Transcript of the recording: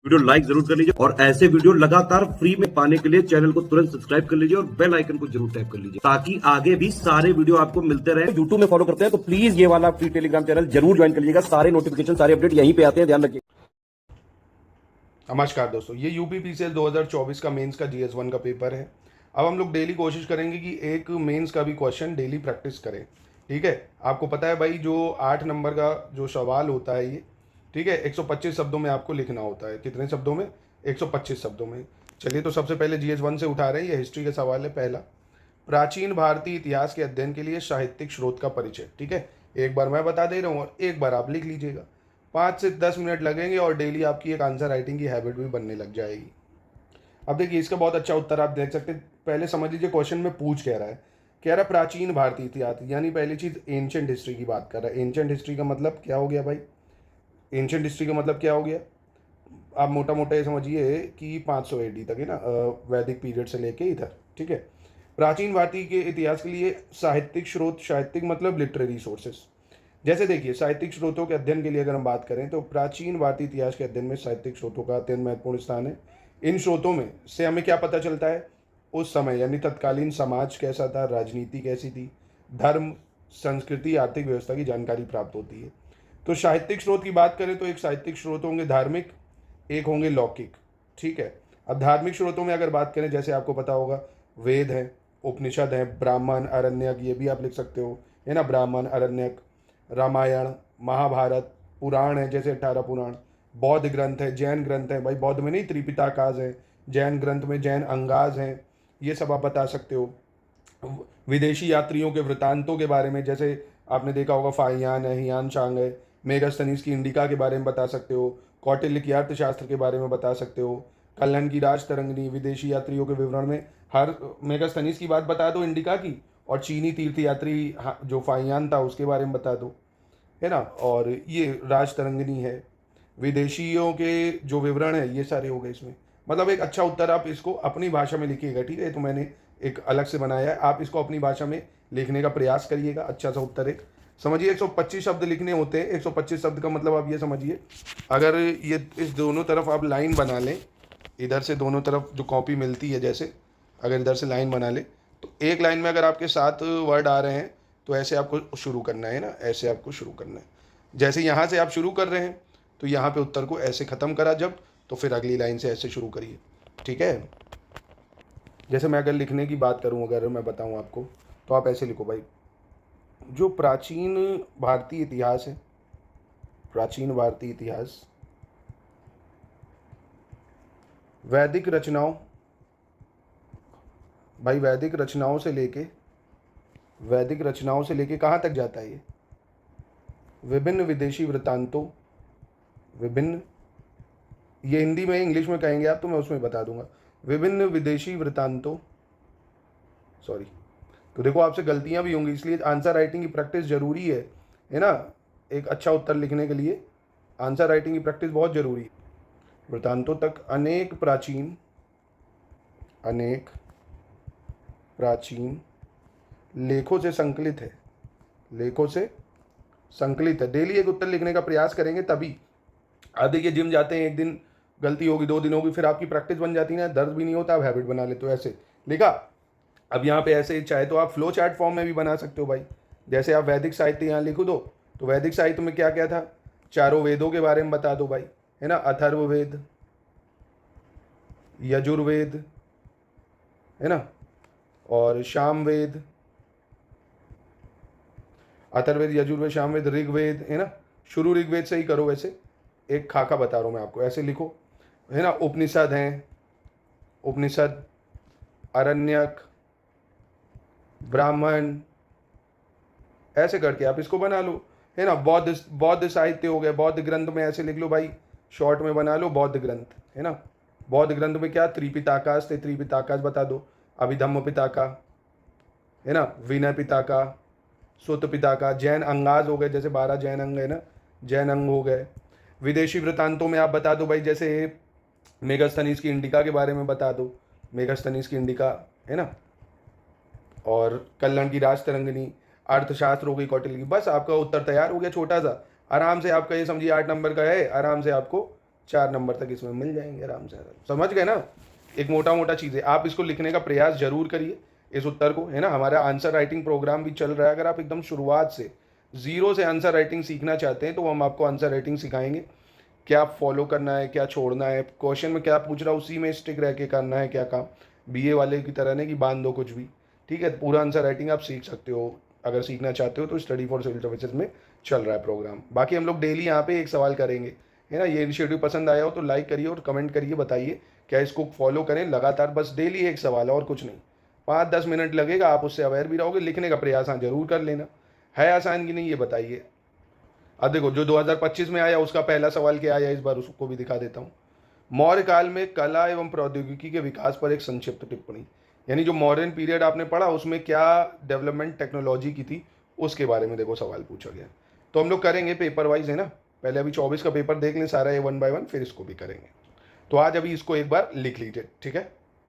Video like जरूर कर लीजिए और ऐसे वीडियो लगातार फ्री में पाने के लिए चैनल को तुरंत सब्सक्राइब कर लीजिए और बेल आइकन को जरूर टैप कर लीजिए ताकि आगे भी सारे वीडियो आपको मिलते रहे। यूट्यूब में फॉलो करते हैं तो प्लीज ये वाला फ्री टेलीग्राम चैनल जरूर ज्वाइन कर लीजिएगा। सारे नोटिफिकेशन सारे अपडेट यहीं पे आते हैं, ध्यान रखिए। नमस्कार दोस्तों, ये यूपीपीसीएल 2024 का मेंस का जीएस1 का पेपर है। अब हम लोग डेली कोशिश करेंगे कि एक मेंस का भी क्वेश्चन डेली प्रैक्टिस करें। ठीक है, आपको पता है भाई, जो 8 नंबर का जो सवाल होता है ये, ठीक है, 125 शब्दों में आपको लिखना होता है। कितने शब्दों में? 125 शब्दों में। चलिए, तो सबसे पहले जीएस1 से उठा रहे हैं। ये हिस्ट्री का सवाल है पहला। प्राचीन भारतीय इतिहास के अध्ययन के लिए साहित्यिक स्रोत का परिचय। ठीक है, एक बार मैं बता दे रहा हूँ और एक बार आप लिख लीजिएगा। 5 से 10 मिनट लगेंगे और डेली आपकी एक आंसर राइटिंग की हैबिट भी बनने लग जाएगी। अब देखिए, इसका बहुत अच्छा उत्तर आप देख सकते हैं। पहले समझ लीजिए क्वेश्चन में पूछ कह रहा है, कह रहा प्राचीन भारतीय इतिहास, यानी पहली चीज एंशंट हिस्ट्री की बात कर रहा है। एंशंट हिस्ट्री का मतलब क्या हो गया भाई? एंशंट हिस्ट्री का मतलब क्या हो गया? आप मोटा मोटा ये समझिए कि 500 AD तक है ना, वैदिक पीरियड से लेके इधर। ठीक है, प्राचीन भारतीय के इतिहास के लिए साहित्यिक स्रोत, साहित्यिक मतलब लिटरेरी सोर्सेस। जैसे देखिए, साहित्यिक स्रोतों के अध्ययन के लिए अगर हम बात करें तो प्राचीन भारतीय इतिहास के अध्ययन में साहित्यिक स्रोतों का अत्यंत महत्वपूर्ण स्थान है। इन स्रोतों में से हमें क्या पता चलता है? उस समय यानी तत्कालीन समाज कैसा था, राजनीति कैसी थी, धर्म, संस्कृति, आर्थिक व्यवस्था की जानकारी प्राप्त होती है। तो साहित्यिक स्रोत की बात करें तो एक साहित्यिक स्रोत होंगे धार्मिक, एक होंगे लौकिक। ठीक है, अब धार्मिक स्रोतों में अगर बात करें, जैसे आपको पता होगा वेद है, उपनिषद है, ब्राह्मण, अरण्यक, ये भी आप लिख सकते हो, है ना, ब्राह्मण, अरण्यक, रामायण, महाभारत, पुराण है जैसे 18 पुराण, बौद्ध ग्रंथ है, जैन ग्रंथ है, भाई बौद्ध में नहीं त्रिपिटाकाज है, जैन ग्रंथ में जैन अंगाज हैं, ये सब आप बता सकते हो। विदेशी यात्रियों के वृतांतों के बारे में, जैसे आपने देखा होगा फाहियान है, हियान शांग है, मेगास्थनीज की इंडिका के बारे में बता सकते हो, कौटिल्य की अर्थशास्त्र के बारे में बता सकते हो, कल्याण की राज तरंगिनी, विदेशी यात्रियों के विवरण में हर मेगास्थनीज की बात बता दो, इंडिका की, और चीनी तीर्थ यात्री जो फाहियान था उसके बारे में बता दो, है ना, और ये राज तरंगिनी है, विदेशियों के जो विवरण है ये सारे हो गए इसमें। मतलब एक अच्छा उत्तर आप इसको अपनी भाषा में लिखिएगा। ठीक है, तो मैंने एक अलग से बनाया है, आप इसको अपनी भाषा में लिखने का प्रयास करिएगा। अच्छा सा उत्तर एक समझिए, 125 शब्द लिखने होते हैं। 125 शब्द का मतलब आप ये समझिए, अगर ये इस दोनों तरफ आप लाइन बना लें, इधर से दोनों तरफ जो कॉपी मिलती है, जैसे अगर इधर से लाइन बना ले तो एक लाइन में अगर आपके 7 वर्ड आ रहे हैं तो ऐसे आपको शुरू करना है ना, ऐसे आपको शुरू करना है। जैसे यहाँ से आप शुरू कर रहे हैं तो यहाँ पे उत्तर को ऐसे ख़त्म करा जब, तो फिर अगली लाइन से ऐसे शुरू करिए। ठीक है, जैसे मैं अगर लिखने की बात करूँ, अगर मैं बताऊँ आपको, तो आप ऐसे लिखो भाई, जो प्राचीन भारतीय इतिहास है, प्राचीन भारतीय इतिहास वैदिक रचनाओं, भाई वैदिक रचनाओं से लेके कहाँ तक जाता है ये? विभिन्न विदेशी वृत्तांतों, विभिन्न, ये हिंदी में इंग्लिश में कहेंगे आप तो मैं उसमें बता दूंगा, विभिन्न विदेशी वृत्तांतों, सॉरी, तो देखो आपसे गलतियां भी होंगी, इसलिए आंसर राइटिंग की प्रैक्टिस जरूरी है ना। एक अच्छा उत्तर लिखने के लिए आंसर राइटिंग की प्रैक्टिस बहुत जरूरी है। वृत्तांतों तक अनेक प्राचीन लेखों से संकलित है, लेखों से संकलित है। डेली एक उत्तर लिखने का प्रयास करेंगे तभी। आप देखिए, जिम जाते हैं, एक दिन गलती होगी, 2 दिन होगी, फिर आपकी प्रैक्टिस बन जाती है ना, दर्द भी नहीं होता, आप हैबिट बना लेते हो। ऐसे लिखा, अब यहाँ पे ऐसे चाहे तो आप फ्लो चार्ट फॉर्म में भी बना सकते हो भाई। जैसे आप वैदिक साहित्य यहाँ लिखो दो, तो वैदिक साहित्य में क्या क्या था, चारों वेदों के बारे में बता दो भाई, है ना, अथर्ववेद, यजुर्वेद, है ना, और सामवेद, अथर्ववेद, यजुर्वेद, सामवेद, ऋग्वेद, है ना, शुरू ऋग्वेद से ही करो। वैसे एक खाका बता रहा हूँ मैं आपको, ऐसे लिखो, है ना, उपनिषद हैं, उपनिषद, अरण्यक, ब्राह्मण, ऐसे करके आप इसको बना लो, है ना। बौद्ध साहित्य हो गया, बौद्ध ग्रंथ में ऐसे लिख लो भाई, शॉर्ट में बना लो बौद्ध ग्रंथ, है ना। बौद्ध ग्रंथ में क्या, त्रिपिताकाश थे, त्रिपिताकाश बता दो, अभिधम्म पिताका, है ना, विनय पिताका, सुत पिताका, जैन अंगाज हो गए, जैसे 12 जैन अंग है ना, जैन अंग हो गए। विदेशी वृत्तांतों में आप बता दो भाई, जैसे मेगास्थनीज की इंडिका के बारे में बता दो, मेगास्थनीज की इंडिका, है ना, और कल्याण की राज तरंगिनी, अर्थशास्त्र हो गई कौटिल्य की। बस आपका उत्तर तैयार हो गया, छोटा सा, आराम से आपका ये समझिए 8 नंबर का है, आराम से आपको 4 नंबर तक इसमें मिल जाएंगे आराम से। समझ गए ना, एक मोटा मोटा चीज़ें। आप इसको लिखने का प्रयास जरूर करिए इस उत्तर को, है ना। हमारा आंसर राइटिंग प्रोग्राम भी चल रहा है। अगर आप एकदम शुरुआत से जीरो से आंसर राइटिंग सीखना चाहते हैं तो हम आपको आंसर राइटिंग सिखाएंगे, क्या फॉलो करना है, क्या छोड़ना है, क्वेश्चन में क्या पूछ रहा है उसी में स्टिक रह के करना है क्या काम, बीए वाले की तरह नहीं कि बांध दो कुछ भी, ठीक है। पूरा आंसर राइटिंग आप सीख सकते हो अगर सीखना चाहते हो तो। स्टडी फॉर सिविल सर्विसेज में चल रहा है प्रोग्राम। बाकी हम लोग डेली यहाँ पे एक सवाल करेंगे, है ना। ये इनिशिएटिव पसंद आया हो तो लाइक करिए और कमेंट करिए, बताइए क्या इसको फॉलो करें लगातार। बस डेली एक सवाल है और कुछ नहीं, 5-10 मिनट लगेगा, आप उससे अवेयर भी रहोगे। लिखने का प्रयास हाँ जरूर कर लेना। है आसान कि नहीं ये बताइए। अब देखो जो 2025 में आया उसका पहला सवाल क्या आया, इस बार उसको भी दिखा देता हूँ। मौर्य काल में कला एवं प्रौद्योगिकी के विकास पर एक संक्षिप्त टिप्पणी। यानी जो मॉडर्न पीरियड आपने पढ़ा उसमें क्या डेवलपमेंट टेक्नोलॉजी की थी उसके बारे में देखो सवाल पूछा गया। तो हम लोग करेंगे पेपर वाइज, है ना। पहले अभी 24 का पेपर देख लें सारा, ये 1 बाय 1, फिर इसको भी करेंगे। तो आज अभी इसको एक बार लिख लीजिए, ठीक है।